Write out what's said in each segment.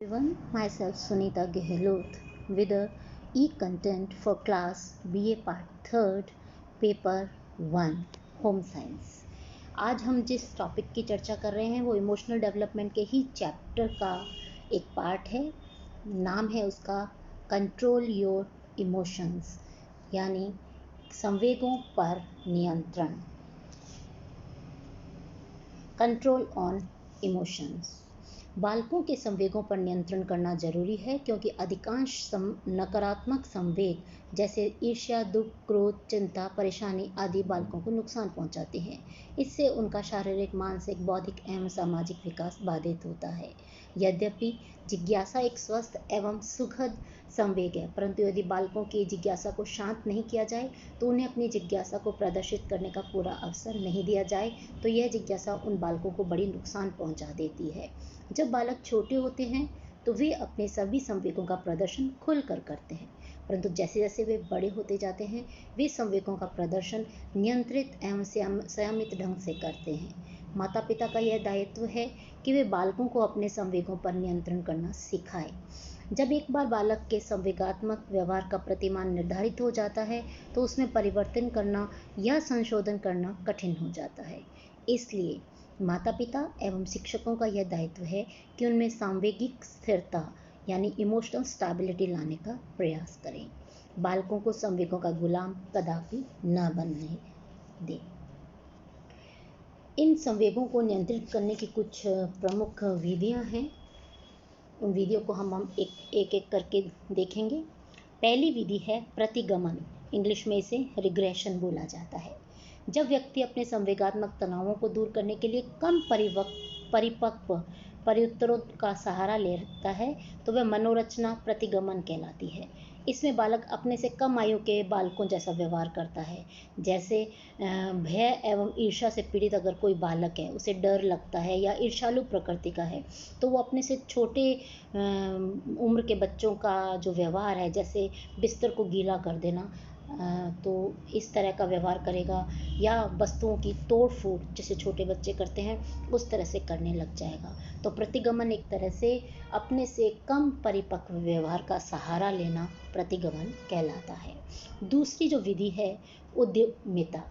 Everyone, myself Sunita Gehlot with a e-content for class BA part 3rd paper 1 home science. आज हम जिस topic की चर्चा कर रहे हैं वो इमोशनल डेवलपमेंट के ही चैप्टर का एक पार्ट है। नाम है उसका कंट्रोल योर इमोशंस, यानी संवेगों पर नियंत्रण। Control on emotions. बालकों के संवेगों पर नियंत्रण करना जरूरी है क्योंकि अधिकांश नकारात्मक संवेग जैसे ईर्ष्या, दुख, क्रोध, चिंता, परेशानी आदि बालकों को नुकसान पहुंचाते हैं। इससे उनका शारीरिक, मानसिक, बौद्धिक एवं सामाजिक विकास बाधित होता है। यद्यपि जिज्ञासा एक स्वस्थ एवं सुखद संवेग है, परंतु यदि बालकों की जिज्ञासा को शांत नहीं किया जाए तो उन्हें अपनी जिज्ञासा को प्रदर्शित करने का पूरा अवसर नहीं दिया जाए तो यह जिज्ञासा उन बालकों को बड़ी नुकसान पहुंचा देती है। जब बालक छोटे होते हैं तो वे अपने सभी संवेगों का प्रदर्शन खुलकर करते हैं, परंतु जैसे जैसे वे बड़े होते जाते हैं वे संवेगों का प्रदर्शन नियंत्रित एवं संयमित ढंग से करते हैं। माता पिता का यह दायित्व है कि वे बालकों को अपने संवेगों पर नियंत्रण करना सिखाएं। जब एक बार बालक के संवेगात्मक व्यवहार का प्रतिमान निर्धारित हो जाता है तो उसमें परिवर्तन करना या संशोधन करना कठिन हो जाता है। इसलिए माता पिता एवं शिक्षकों का यह दायित्व है कि उनमें सांवेगिक स्थिरता यानी इमोशनल स्टेबिलिटी लाने का प्रयास करें। बालकों को संवेगों का गुलाम कदापि न बनने दें। इन संवेगों को नियंत्रित करने की कुछ प्रमुख विधियां हैं। उन विधियों को हम एक एक करके देखेंगे। पहली विधि है प्रतिगमन, इंग्लिश में इसे रिग्रेशन बोला जाता है। जब व्यक्ति अपने संवेगात्मक तनावों को दूर करने के लिए कम परिपक्व प्रत्युत्तरों का सहारा लेता है तो वह मनोरचना प्रतिगमन कहलाती है। इसमें बालक अपने से कम आयु के बालकों जैसा व्यवहार करता है। जैसे भय एवं ईर्ष्या से पीड़ित अगर कोई बालक है, उसे डर लगता है या ईर्ष्यालु प्रकृति का है, तो वो अपने से छोटे उम्र के बच्चों का जो व्यवहार है, जैसे बिस्तर को गीला कर देना, तो इस तरह का व्यवहार करेगा, या वस्तुओं की तोड़ फोड़ जैसे छोटे बच्चे करते हैं उस तरह से करने लग जाएगा। तो प्रतिगमन एक तरह से अपने से कम परिपक्व व्यवहार का सहारा लेना प्रतिगमन कहलाता है। दूसरी जो विधि है उद्यमिता,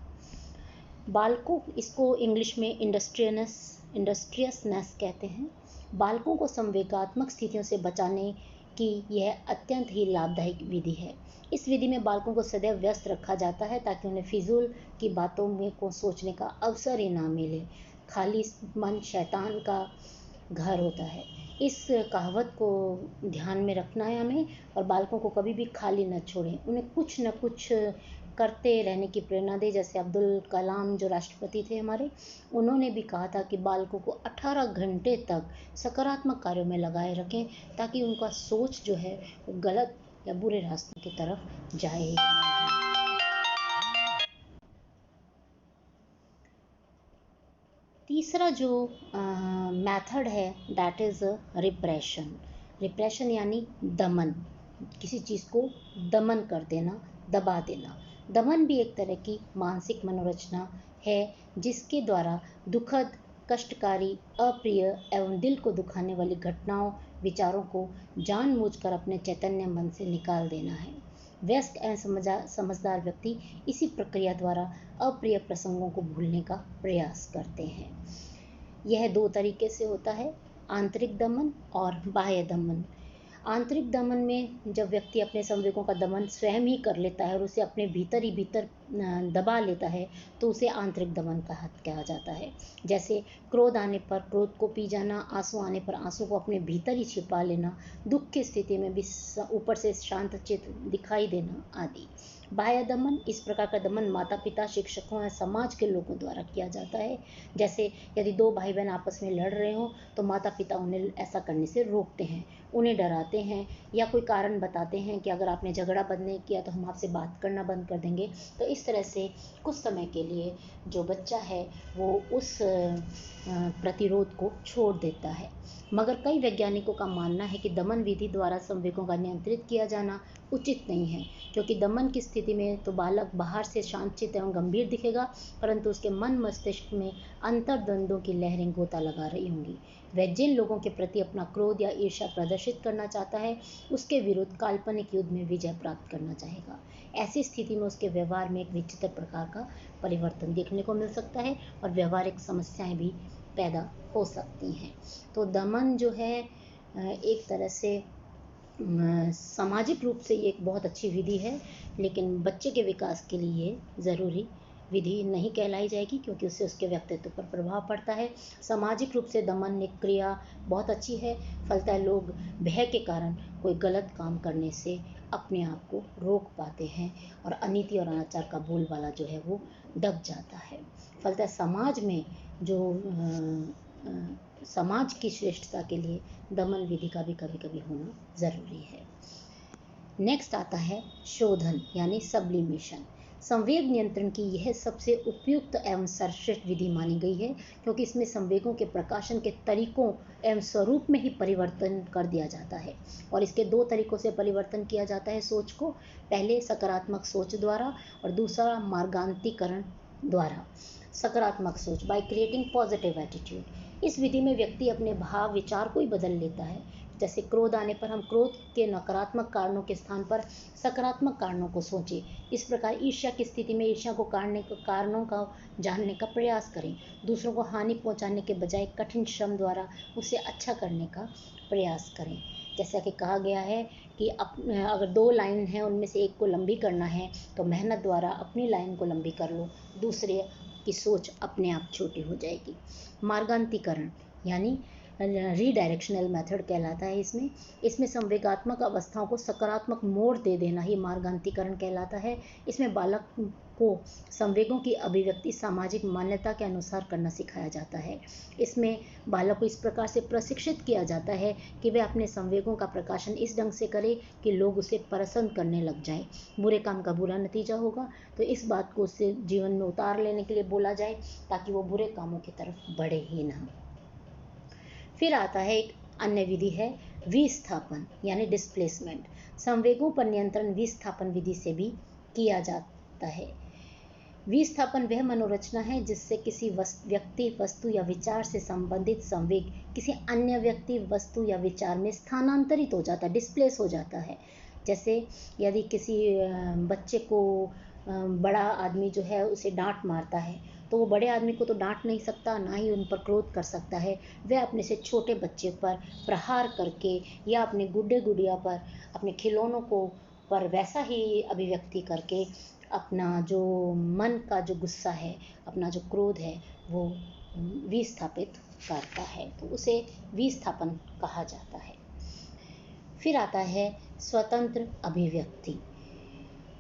बालकों, इसको इंग्लिश में इंडस्ट्रियसनेस कहते हैं। बालकों को संवेगात्मक स्थितियों से बचाने की यह अत्यंत ही लाभदायक विधि है। इस विधि में बालकों को सदैव व्यस्त रखा जाता है ताकि उन्हें फिजूल की बातों में को सोचने का अवसर ही ना मिले। खाली मन शैतान का घर होता है। इस कहावत को ध्यान में रखना है हमें, और बालकों को कभी भी खाली न छोड़ें, उन्हें कुछ न कुछ करते रहने की प्रेरणा दें। जैसे अब्दुल कलाम जो राष्ट्रपति थे हमारे, उन्होंने भी कहा था कि बालकों को 18 घंटे तक सकारात्मक कार्यों में लगाए रखें ताकि उनका सोच जो है वो गलत या बुरे रास्तों की तरफ जाए। तीसरा जो मेथड है दैट इज़ रिप्रेशन। रिप्रेशन यानी दमन, किसी चीज़ को दमन कर देना, दबा देना। दमन भी एक तरह की मानसिक मनोरचना है जिसके द्वारा दुखद, कष्टकारी, अप्रिय एवं दिल को दुखाने वाली घटनाओं, विचारों को जानबूझकर अपने चैतन्य मन से निकाल देना है। व्यस्क एवं समझदार व्यक्ति इसी प्रक्रिया द्वारा अप्रिय प्रसंगों को भूलने का प्रयास करते हैं। यह दो तरीके से होता है, आंतरिक दमन और बाह्य दमन। आंतरिक दमन में जब व्यक्ति अपने संवेगों का दमन स्वयं ही कर लेता है और उसे अपने भीतर ही भीतर दबा लेता है तो उसे आंतरिक दमन कहा जाता है। जैसे क्रोध आने पर क्रोध को पी जाना, आंसू आने पर आंसू को अपने भीतर ही छिपा लेना, दुख की स्थिति में भी ऊपर से शांत चित्त दिखाई देना आदि। बाह्य दमन, इस प्रकार का दमन माता पिता, शिक्षकों या समाज के लोगों द्वारा किया जाता है। जैसे यदि दो भाई बहन आपस में लड़ रहे हो तो माता पिता उन्हें ऐसा करने से रोकते हैं, उन्हें डराते हैं या कोई कारण बताते हैं कि अगर आपने झगड़ा बंद नहीं किया तो हम आपसे बात करना बंद कर देंगे। तो इस तरह से कुछ समय के लिए जो बच्चा है वो उस प्रतिरोध को छोड़ देता है। मगर कई वैज्ञानिकों का मानना है कि दमन विधि द्वारा संवेगों का नियंत्रित किया जाना उचित नहीं है, क्योंकि दमन की स्थिति स्थिति में तो बालक बाहर से शांतचित्त एवं गंभीर दिखेगा, परंतु उसके मन मस्तिष्क में अंतर्द्वंद्वों की लहरें गोता लगा रही होंगी। वह जिन लोगों के प्रति अपना क्रोध या ईर्ष्या प्रदर्शित करना चाहता है, उसके विरुद्ध काल्पनिक युद्ध में विजय प्राप्त करना चाहेगा। ऐसी स्थिति में उसके व्यवहार में एक विचित्र प्रकार का परिवर्तन देखने को मिल सकता है और व्यवहारिक समस्याएं भी पैदा हो सकती हैं। तो दमन जो है एक तरह से सामाजिक रूप से ये एक बहुत अच्छी विधि है, लेकिन बच्चे के विकास के लिए ज़रूरी विधि नहीं कहलाई जाएगी, क्योंकि उससे उसके व्यक्तित्व पर प्रभाव पड़ता है। सामाजिक रूप से दमन एक क्रिया बहुत अच्छी है, फलतः लोग भय के कारण कोई गलत काम करने से अपने आप को रोक पाते हैं और अनीति और अनाचार का बोलबाला जो है वो दब जाता है। फलतः समाज में जो समाज की श्रेष्ठता के लिए दमन विधि का भी कभी कभी होना ज़रूरी है। नेक्स्ट आता है शोधन यानी सब्लिमेशन। संवेग नियंत्रण की यह सबसे उपयुक्त एवं सर्वश्रेष्ठ विधि मानी गई है, क्योंकि इसमें संवेगों के प्रकाशन के तरीकों एवं स्वरूप में ही परिवर्तन कर दिया जाता है। और इसके दो तरीकों से परिवर्तन किया जाता है सोच को, पहले सकारात्मक सोच द्वारा और दूसरा मार्गांतीकरण द्वारा। सकारात्मक सोच बाय क्रिएटिंग पॉजिटिव एटीट्यूड। इस विधि में व्यक्ति अपने भाव विचार को ही बदल लेता है। जैसे क्रोध आने पर हम क्रोध के नकारात्मक कारणों के स्थान पर सकारात्मक कारणों को सोचें। इस प्रकार ईर्ष्या की स्थिति में ईर्ष्या को कारणों का जानने का प्रयास करें। दूसरों को हानि पहुंचाने के बजाय कठिन श्रम द्वारा उसे अच्छा करने का प्रयास करें। जैसा कि कहा गया है कि अगर 2 लाइन हैं उनमें से एक को लंबी करना है तो मेहनत द्वारा अपनी लाइन को लंबी कर लो, दूसरे की सोच अपने आप छोटी हो जाएगी। मार्गांतीकरण यानी रीडायरेक्शनल मेथड कहलाता है। इसमें संवेगात्मक अवस्थाओं को सकारात्मक मोड़ दे देना ही मार्गांतीकरण कहलाता है। इसमें बालक को संवेगों की अभिव्यक्ति सामाजिक मान्यता के अनुसार करना सिखाया जाता है। इसमें बालक को इस प्रकार से प्रशिक्षित किया जाता है कि वह अपने संवेगों का प्रकाशन इस ढंग से करे कि लोग उसे पसंद करने लग जाएं। बुरे काम का बुरा नतीजा होगा, तो इस बात को उससे जीवन में उतार लेने के लिए बोला जाए, ताकि वो बुरे कामों की तरफ बढ़े ही ना। फिर आता है एक अन्य विधि है विस्थापन यानी डिस्प्लेसमेंट। संवेगों पर नियंत्रण विस्थापन विधि से भी किया जाता है। विस्थापन वह मनोरचना है जिससे किसी व्यक्ति, वस्तु या विचार से संबंधित संवेग किसी अन्य व्यक्ति, वस्तु या विचार में स्थानांतरित हो जाता है, डिस्प्लेस हो जाता है। जैसे यदि किसी बच्चे को बड़ा आदमी जो है उसे डांट मारता है, तो वो बड़े आदमी को तो डांट नहीं सकता, ना ही उन पर क्रोध कर सकता है। वह अपने से छोटे बच्चे पर प्रहार करके या अपने गुड्डे गुड़िया पर, अपने खिलौनों को पर वैसा ही अभिव्यक्ति करके अपना जो मन का जो गुस्सा है, अपना जो क्रोध है, वो विस्थापित करता है, तो उसे विस्थापन कहा जाता है। फिर आता है स्वतंत्र अभिव्यक्ति।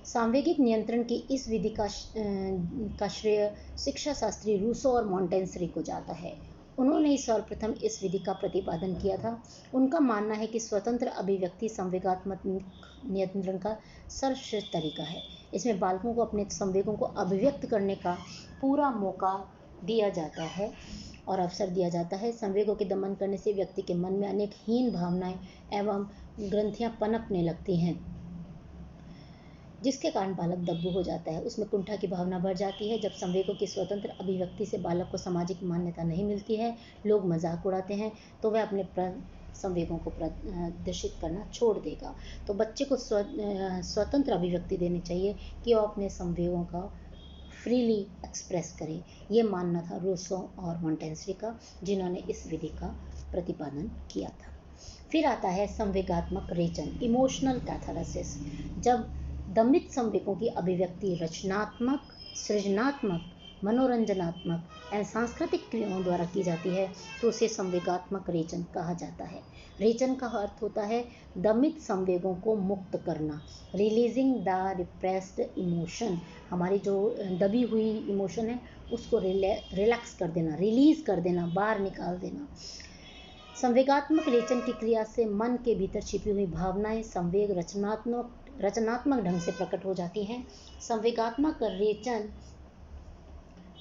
सांवेगिक नियंत्रण की इस विधि का श्रेय शिक्षा शास्त्री रूसो और मॉन्टेसरी को जाता है। उन्होंने ही सर्वप्रथम इस विधि का प्रतिपादन किया था। उनका मानना है कि स्वतंत्र अभिव्यक्ति संवेगात्मक नियंत्रण का सर्वश्रेष्ठ तरीका है। इसमें बालकों को अपने संवेगों को अभिव्यक्त करने का पूरा मौका दिया जाता है और अवसर दिया जाता है। संवेगों के दमन करने से व्यक्ति के मन में अनेक हीन भावनाएं एवं ग्रंथियां पनपने लगती हैं, जिसके कारण बालक दब्बू हो जाता है, उसमें कुंठा की भावना बढ़ जाती है। जब संवेगों की स्वतंत्र अभिव्यक्ति से बालक को सामाजिक मान्यता नहीं मिलती है, लोग मजाक उड़ाते हैं, तो वह अपने संवेगों को प्रदर्शित करना छोड़ देगा। तो बच्चे को स्वतंत्र अभिव्यक्ति देनी चाहिए कि वो अपने संवेगों का फ्रीली एक्सप्रेस करें। ये मानना था रूसो और मॉन्टेसरी का, जिन्होंने इस विधि का प्रतिपादन किया था। फिर आता है संवेगात्मक रेचन, इमोशनल कैथारसिस। जब दमित संवेगों की अभिव्यक्ति रचनात्मक, सृजनात्मक, मनोरंजनात्मक एवं सांस्कृतिक क्रियाओं द्वारा की जाती है, तो उसे संवेगात्मक रेचन कहा जाता है। रेचन का अर्थ होता है दमित संवेगों को मुक्त करना, रिलीजिंग द रिप्रेस्ड इमोशन। हमारी जो दबी हुई इमोशन है उसको रिलैक्स कर देना, रिलीज कर देना, बाहर निकाल देना। संवेगात्मक रेचन की क्रिया से मन के भीतर छिपी हुई भावनाएं संवेग रचनात्मक ढंग से प्रकट हो जाती हैं। संवेगात्मक रेचन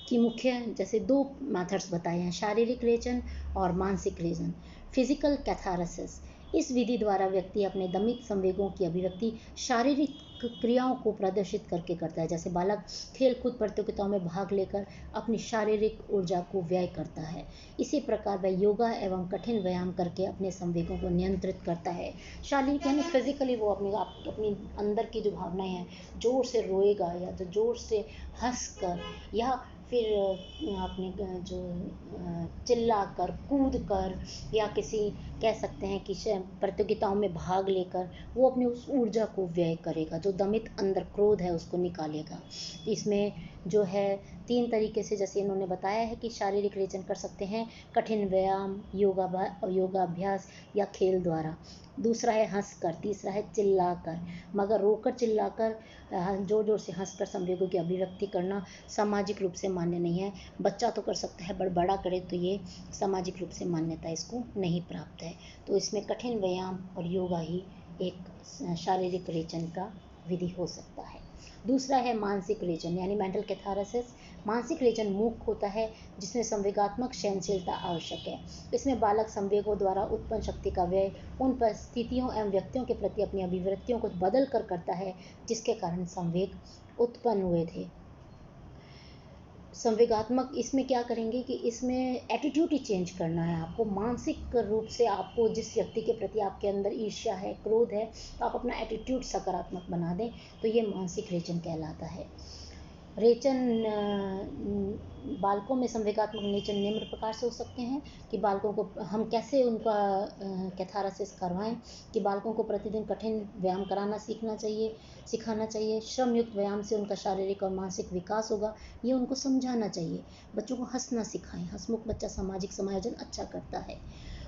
की मुख्य जैसे 2 मेथड्स बताए हैं, शारीरिक रेचन और मानसिक रेचन, फिजिकल कैथारसिस। इस विधि द्वारा व्यक्ति अपने दमित संवेगों की अभिव्यक्ति शारीरिक क्रियाओं को प्रदर्शित करके करता है। जैसे बालक खेल कूद प्रतियोगिताओं में भाग लेकर अपनी शारीरिक ऊर्जा को व्यय करता है, इसी प्रकार वह योगा एवं कठिन व्यायाम करके अपने संवेगों को नियंत्रित करता है। शारीरिक यानी फिजिकली वो अपनी अंदर की जो भावनाएं हैं, जोर से रोएगा या तो जोर से हंस कर या फिर अपने जो चिल्ला कर, कूद कर, या किसी कह सकते हैं कि प्रतियोगिताओं में भाग लेकर वो अपनी उस ऊर्जा को व्यय करेगा, जो दमित अंदर क्रोध है उसको निकालेगा। इसमें जो है 3 तरीके से, जैसे इन्होंने बताया है कि शारीरिक रेचन कर सकते हैं कठिन व्यायाम, योगाभ्यास या खेल द्वारा। दूसरा है हंसकर, तीसरा है चिल्लाकर। मगर रोकर चिल्लाकर जोर जोर से हंसकर संवेगों की अभिव्यक्ति करना सामाजिक रूप से मान्य नहीं है। बच्चा तो कर सकता है, बड़ा करे तो ये सामाजिक रूप से मान्यता इसको नहीं प्राप्त है। तो इसमें कठिन व्यायाम और योगा ही एक शारीरिक रेचन का विधि हो सकता है। दूसरा है मानसिक रेचन यानी मेंटल कैथारसिस। मानसिक रेचन मुख्य होता है जिसमें संवेगात्मक सहनशीलता आवश्यक है। इसमें बालक संवेगों द्वारा उत्पन्न शक्ति का व्यय उन परिस्थितियों एवं व्यक्तियों के प्रति अपनी अभिवृत्तियों को बदल कर करता है जिसके कारण संवेग उत्पन्न हुए थे। संवेगात्मक इसमें क्या करेंगे कि इसमें एटीट्यूड ही चेंज करना है आपको। मानसिक रूप से आपको जिस व्यक्ति के प्रति आपके अंदर ईर्ष्या है, क्रोध है, तो आप अपना एटीट्यूड सकारात्मक बना दें, तो ये मानसिक रेचन कहलाता है। रेचन बालकों में संवेगात्मक रेचन निम्न प्रकार से हो सकते हैं कि बालकों को हम कैसे उनका कैथारसिस करवाएं कि बालकों को प्रतिदिन कठिन व्यायाम कराना सिखाना चाहिए। श्रम युक्त व्यायाम से उनका शारीरिक और मानसिक विकास होगा, ये उनको समझाना चाहिए। बच्चों को हंसना सिखाएं, हंसमुख बच्चा सामाजिक समायोजन अच्छा करता है।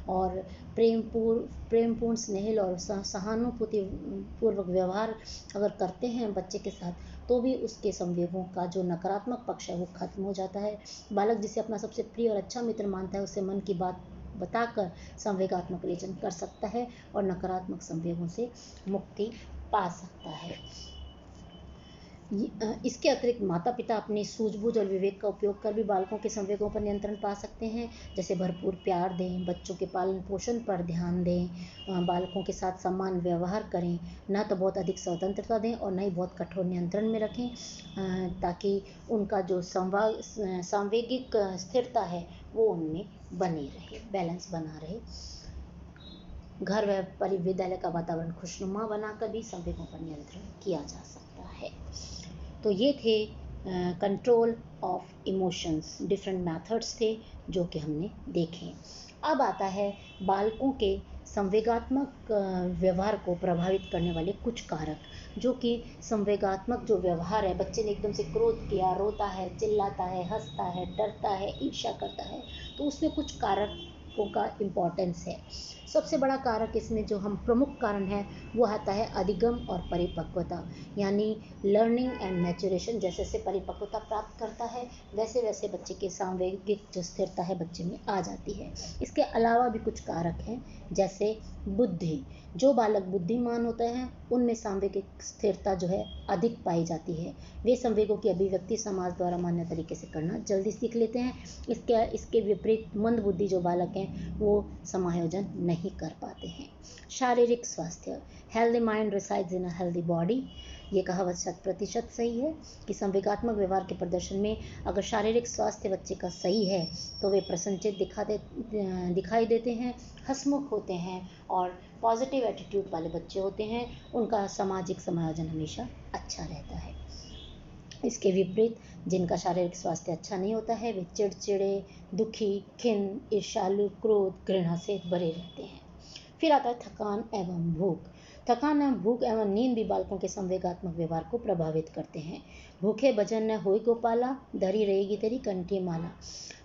और प्रेमपूर्ण स्नेहिल और सहानुभूति पूर्वक व्यवहार अगर करते हैं बच्चे के साथ, तो भी उसके संवेगों का जो नकारात्मक पक्ष है वो खत्म हो जाता है। बालक जिसे अपना सबसे प्रिय और अच्छा मित्र मानता है उससे मन की बात बताकर संवेगात्मक रेचन कर सकता है और नकारात्मक संवेगों से मुक्ति पा सकता है। इसके अतिरिक्त माता पिता अपनी सूझबूझ और विवेक का उपयोग कर भी बालकों के संवेगों पर नियंत्रण पा सकते हैं। जैसे भरपूर प्यार दें, बच्चों के पालन पोषण पर ध्यान दें, बालकों के साथ समान व्यवहार करें, न तो बहुत अधिक स्वतंत्रता दें और न ही बहुत कठोर नियंत्रण में रखें, ताकि उनका जो सांवेगिक स्थिरता है वो उनमें बनी रहे, बैलेंस बना रहे। घर व विद्यालय का वातावरण खुशनुमा बनाकर भी संवेगों पर नियंत्रण किया जा सकता है। तो ये थे control of emotions, different methods थे जो कि हमने देखे। अब आता है बालकों के संवेगात्मक व्यवहार को प्रभावित करने वाले कुछ कारक, जो कि संवेगात्मक जो व्यवहार है, बच्चे ने एकदम से क्रोध किया, रोता है, चिल्लाता है, हंसता है, डरता है, ईर्ष्या करता है, तो उसमें कुछ कारकों का इम्पोर्टेंस है। सबसे बड़ा कारक इसमें जो हम प्रमुख कारण है वो आता है अधिगम और परिपक्वता, यानी लर्निंग एंड मैच्योरेशन। जैसे जैसे परिपक्वता प्राप्त करता है वैसे वैसे बच्चे के सांवेगिक जो स्थिरता है बच्चे में आ जाती है। इसके अलावा भी कुछ कारक हैं, जैसे बुद्धि। जो बालक बुद्धिमान होते हैं उनमें सांवेगिक स्थिरता जो है अधिक पाई जाती है। वे संवेगों की अभिव्यक्ति समाज द्वारा मान्य तरीके से करना जल्दी सीख लेते हैं। इसके विपरीत मंद बुद्धि जो बालक हैं वो समायोजन नहीं कर पाते हैं। शारीरिक स्वास्थ्य, healthy mind resides in a healthy body. ये कहावत 100% सही है कि संवेगात्मक व्यवहार के प्रदर्शन में अगर शारीरिक स्वास्थ्य बच्चे का सही है तो वे प्रसन्नचित्त दिखाई देते हैं, हंसमुख होते हैं और पॉजिटिव एटीट्यूड वाले बच्चे होते हैं। उनका सामाजिक समायोजन हमेशा अच्छा रहता है। इसके विपरीत जिनका शारीरिक स्वास्थ्य अच्छा नहीं होता है वे चिड़चिड़े, दुखी, खिन्न, ईर्ष्यालु, क्रोध, घृणा से भरे रहते हैं। फिर आता है थकान एवं भूख। थकान एवं भूख एवं नींद भी बालकों के संवेगात्मक व्यवहार को प्रभावित करते हैं। भूखे भजन न होई गोपाला, धरी रहेगी तेरी कंठी माला।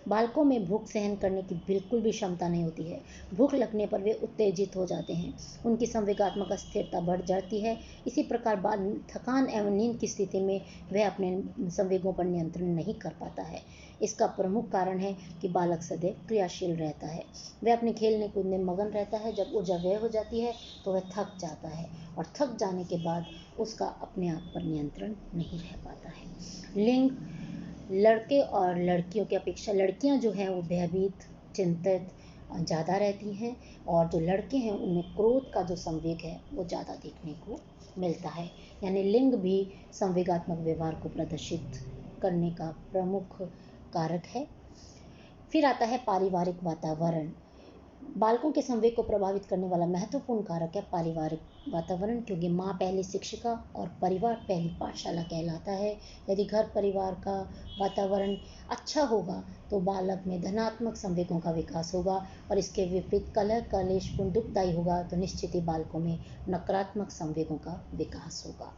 बालकों में भूख सहन करने की बिल्कुल भी क्षमता नहीं होती है। भूख लगने पर वे उत्तेजित हो जाते हैं, उनकी संवेगात्मक अस्थिरता बढ़ जाती है। इसी प्रकार थकान एवं नींद की स्थिति में वह अपने संवेगों पर नियंत्रण नहीं कर पाता है। इसका प्रमुख कारण है कि बालक सदैव क्रियाशील रहता है, वह अपने खेलने कूदने में मगन रहता है। जब ऊर्जा व्यय हो जाती है तो वह थक जाता है और थक जाने के बाद उसका अपने आप पर नियंत्रण नहीं रह पाता है। लिंग, लड़के और लड़कियों की अपेक्षा लड़कियां जो हैं वो भयभीत, चिंतित ज़्यादा रहती हैं, और जो लड़के हैं उनमें क्रोध का जो संवेग है वो ज़्यादा देखने को मिलता है। यानी लिंग भी संवेगात्मक व्यवहार को प्रदर्शित करने का प्रमुख कारक है। फिर आता है पारिवारिक वातावरण। बालकों के संवेग को प्रभावित करने वाला महत्वपूर्ण कारक है पारिवारिक वातावरण, क्योंकि माँ पहली शिक्षिका और परिवार पहली पाठशाला कहलाता है। यदि घर परिवार का वातावरण अच्छा होगा तो बालक में धनात्मक संवेगों का विकास होगा, और इसके विपरीत कलह कलेशपूर्ण दुखदायी होगा तो निश्चित ही बालकों में नकारात्मक संवेगों का विकास होगा।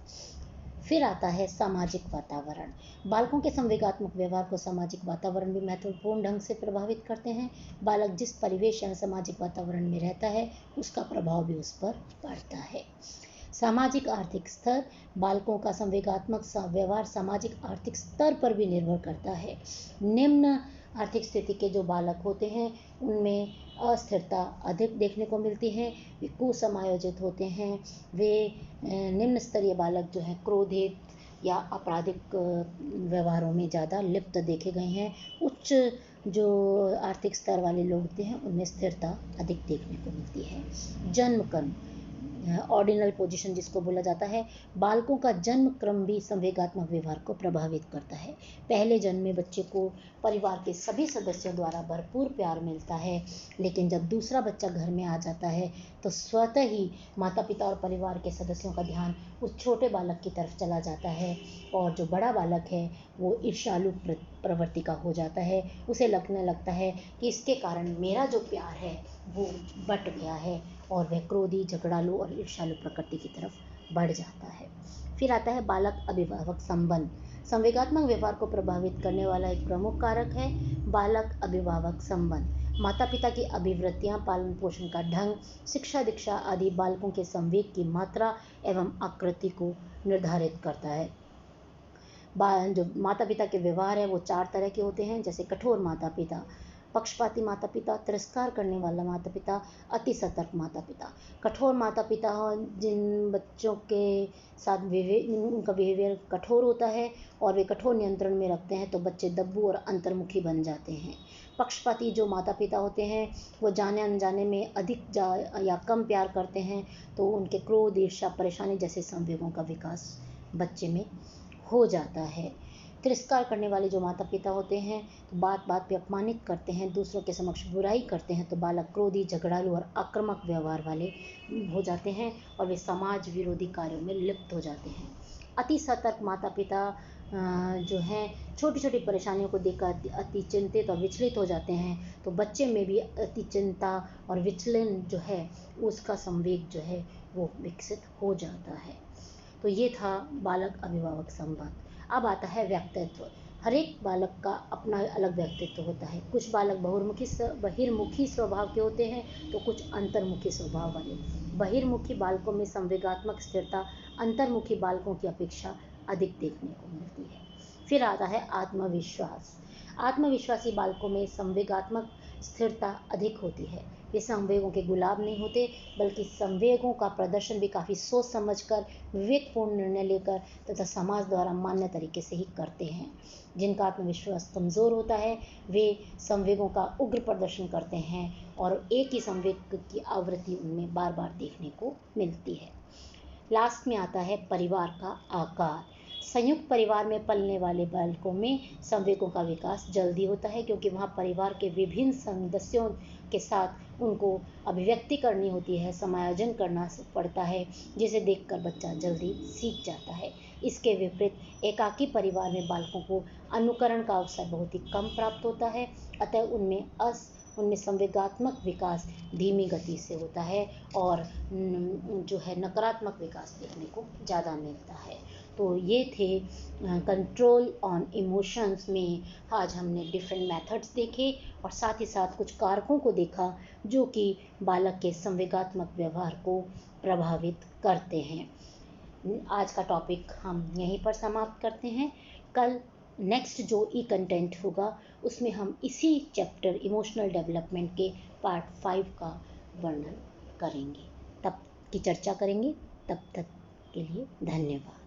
फिर आता है सामाजिक वातावरण। बालकों के संवेगात्मक व्यवहार को सामाजिक वातावरण भी महत्वपूर्ण ढंग से प्रभावित करते हैं। बालक जिस परिवेश या सामाजिक वातावरण में रहता है उसका प्रभाव भी उस पर पड़ता है। सामाजिक आर्थिक स्तर। बालकों का संवेगात्मक व्यवहार सामाजिक आर्थिक स्तर पर भी निर्भर करता है। निम्न आर्थिक स्थिति के जो बालक होते हैं उनमें अस्थिरता अधिक देखने को मिलती है, वे कुसमायोजित होते हैं, वे निम्न स्तरीय बालक जो हैं क्रोधित या आपराधिक व्यवहारों में ज़्यादा लिप्त देखे गए हैं। उच्च जो आर्थिक स्तर वाले लोग होते हैं उनमें स्थिरता अधिक देखने को मिलती है। जन्म क्रम, ऑर्डिनल पोजीशन जिसको बोला जाता है, बालकों का जन्म क्रम भी संवेगात्मक व्यवहार को प्रभावित करता है। पहले जन्म में बच्चे को परिवार के सभी सदस्यों द्वारा भरपूर प्यार मिलता है, लेकिन जब दूसरा बच्चा घर में आ जाता है तो स्वतः ही माता पिता और परिवार के सदस्यों का ध्यान उस छोटे बालक की तरफ चला जाता है, और जो बड़ा बालक है वो ईर्ष्यालु प्रवृत्ति का हो जाता है। उसे लगने लगता है कि इसके कारण मेरा जो प्यार है वो बट गया है, और वह क्रोधी, झगड़ालू और ईर्ष्यालु प्रकृति की तरफ बढ़ जाता है। फिर आता है बालक अभिभावक संबंध। संवेगात्मक व्यवहार को प्रभावित करने वाला एक प्रमुख कारक है बालक अभिभावक संबंध। माता पिता की अभिवृत्तियां, पालन पोषण का ढंग, शिक्षा दीक्षा आदि बालकों के संवेग की मात्रा एवं आकृति को निर्धारित करता है। जो माता पिता के व्यवहार है वो 4 तरह के होते हैं, जैसे कठोर माता पिता, पक्षपाती माता पिता, तिरस्कार करने वाला माता पिता, अति सतर्क माता पिता। कठोर माता पिता जिन बच्चों के साथ उनका बिहेवियर कठोर होता है और वे कठोर नियंत्रण में रखते हैं तो बच्चे दब्बू और अंतर्मुखी बन जाते हैं। पक्षपाती जो माता पिता होते हैं वो जाने अनजाने में अधिक या कम प्यार करते हैं, तो उनके क्रोध, ईर्ष्या, परेशानी जैसे संवेगों का विकास बच्चे में हो जाता है। तिरस्कार करने वाले जो माता पिता होते हैं तो बात बात पे अपमानित करते हैं, दूसरों के समक्ष बुराई करते हैं, तो बालक क्रोधी, झगड़ालू और आक्रामक व्यवहार वाले हो जाते हैं और वे समाज विरोधी कार्यों में लिप्त हो जाते हैं। अति सतर्क माता पिता जो हैं छोटी छोटी परेशानियों को देखकर अति चिंतित और विचलित हो जाते हैं, तो बच्चे में भी अति चिंता और विचलन जो है उसका संवेग जो है वो विकसित हो जाता है। तो ये था बालक अभिभावक संबंध। अब आता है व्यक्तित्व। हर एक बालक का अपना अलग व्यक्तित्व होता है। कुछ बालक बहिर्मुखी स्वभाव के होते हैं तो कुछ अंतर्मुखी स्वभाव वाले। बहिर्मुखी बालकों में संवेगात्मक स्थिरता अंतर्मुखी बालकों की अपेक्षा अधिक देखने को मिलती है। फिर आता है आत्मविश्वास। आत्मविश्वासी बालकों में संवेगात्मक स्थिरता अधिक होती है। वे संवेगों के गुलाम नहीं होते, बल्कि संवेगों का प्रदर्शन भी काफ़ी सोच समझकर, विवेकपूर्ण निर्णय लेकर तथा समाज द्वारा मान्य तरीके से ही करते हैं। जिनका आत्मविश्वास कमज़ोर होता है वे संवेगों का उग्र प्रदर्शन करते हैं और एक ही संवेग की आवृत्ति उनमें बार बार देखने को मिलती है। लास्ट में आता है परिवार का आकार। संयुक्त परिवार में पलने वाले बालकों में संवेगों का विकास जल्दी होता है, क्योंकि वहाँ परिवार के विभिन्न सदस्यों के साथ उनको अभिव्यक्ति करनी होती है, समायोजन करना पड़ता है, जिसे देखकर बच्चा जल्दी सीख जाता है। इसके विपरीत एकाकी परिवार में बालकों को अनुकरण का अवसर बहुत ही कम प्राप्त होता है, अतः उनमें संवेगात्मक विकास धीमी गति से होता है और जो है नकारात्मक विकास देखने को ज़्यादा मिलता है। तो ये थे कंट्रोल ऑन इमोशंस में आज हमने डिफरेंट मेथड्स देखे और साथ ही साथ कुछ कारकों को देखा जो कि बालक के संवेगात्मक व्यवहार को प्रभावित करते हैं। आज का टॉपिक हम यहीं पर समाप्त करते हैं। कल नेक्स्ट जो कंटेंट होगा उसमें हम इसी चैप्टर इमोशनल डेवलपमेंट के पार्ट 5 का वर्णन करेंगे, तब की चर्चा करेंगे। तब तक के लिए धन्यवाद।